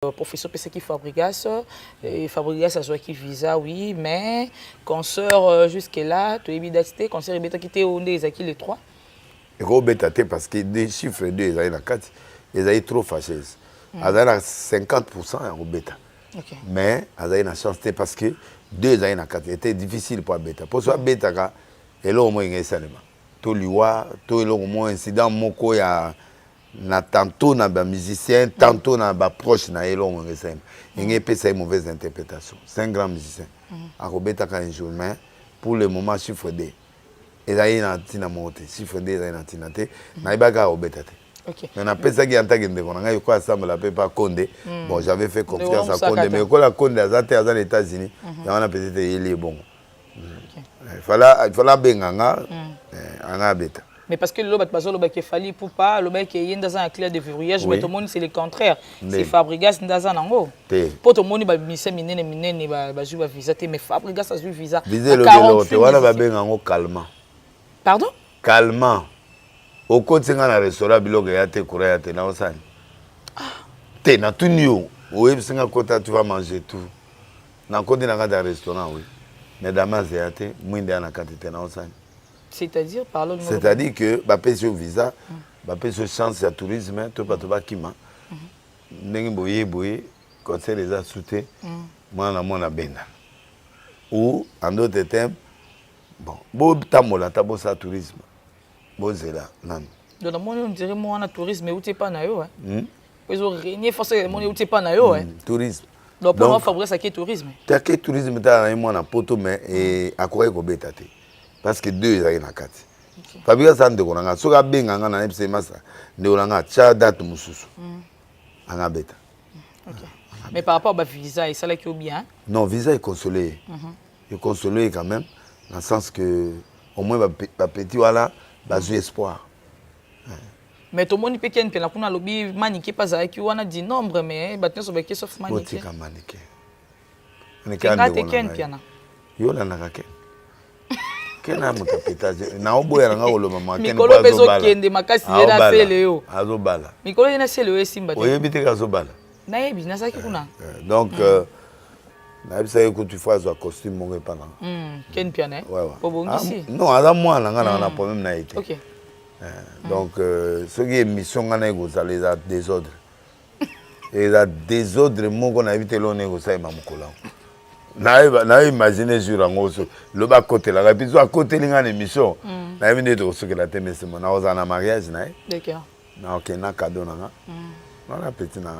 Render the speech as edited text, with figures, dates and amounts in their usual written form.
Professeur Peseki Fabregas, Fabregas a joué qui visa, oui, mais quand sort jusque-là, tu es bidacité, quand sort qui était on est les trois. Et Robetate parce que des chiffres 2, ils avaient 4, ils avaient trop fâchés. Ils avaient 50% à Robeta. Mais ils avaient une chance parce que 2 ils avaient 4, c'était difficile pour Beta. Pour ça, Beta, il a au moins un salement. Tout l'Iwa, tout le moins incident, moko ya na tantôt na ba musicien, tantôt na ba proche na elo mo resem. Il a fait une mauvaise interprétation. C'est un grand musicien. À Robeta quand un jour, mais pour le moment chiffre 2. Et là il a tina monté, chiffre 2 il a tina té, na ibaga Robeta té. Mais on a fait ça qui en tant que on a eu quoi ensemble la paix pas Condé. Bon, j'avais fait confiance à Condé, mais quand la Condé à aux États-Unis, il y a peut-être il est bon. Il fallait benganga en bêta. Mais parce que le qui fallait pour pas le mec qui est dans un clair de verrouillage, mais tout le monde c'est le contraire. C'est Fabregas dans un ango. Pour tout le monde il mise minene ba jouer visa mais Fabregas a joué visa. Visa le vélo, tu vois là bengango calmant. Pardon? Calmant. Au côté dans le restaurant biloko ya te kura ya te na osani. Te na tout nio. Oui, singa kota tu vas manger tout. Na côté na dans restaurant oui. Mais damas ya te mwinde na quantité na osani. C'est-à-dire parlons. C'est-à-dire que ba pèse visa, ba pèse chance ya tourisme, to pas to ba kima. Ndenge boye conseil les a souté. Moi na benda. Ou en d'autres termes bon, bo tamola tabo sa tourisme. Bozela nan. Donc on dirait moi na tourisme mais où t'es pas na yo hein. Ils ont régné forcément où t'es pas na yo hein. Tourisme. Donc pour moi Fabrice qui tourisme. T'as que tourisme ta moi na poto mais et akoye ko betate. Parce que 2 ils na kati. Fabrice ça ndeko nanga soka benga nga na epse masa ndeko nanga cha date mususu. Anga beta. OK. Mais par rapport à visa et ça là qui est bien. Non, visa est consolé. Il est consolé quand même dans le sens que au moins ba petit voilà bazu espoir. Mais tout le monde peut qu'il y ait un lobby maniqué pas avec qui on a dit nombre mais maintenant sur qui sauf maniqué. Botika maniqué. On est quand même yo la nakake. Kena mutapita na oboya nga olo mama ken Mikolo bezo kende makasi na seleo. Azobala. Mikolo yana seleo esimba te. Oyebite ka zobala. Na yebi na saki kuna. Donc na bisa ko tu fais un costume mon repana. Ken piané. Pour bongisi. Non, ala moi nga na problème na été. OK. Donc ce qui est mission nga na go ça les a désordre. Et la désordre mon qu'on a évité l'on négocier mamukola. Na imaginer sur un osso le bas côté là puis à côté linga émission na venu de ce que la thème c'est mon na mariage na. D'accord. Na OK na cadeau na. Na petit na.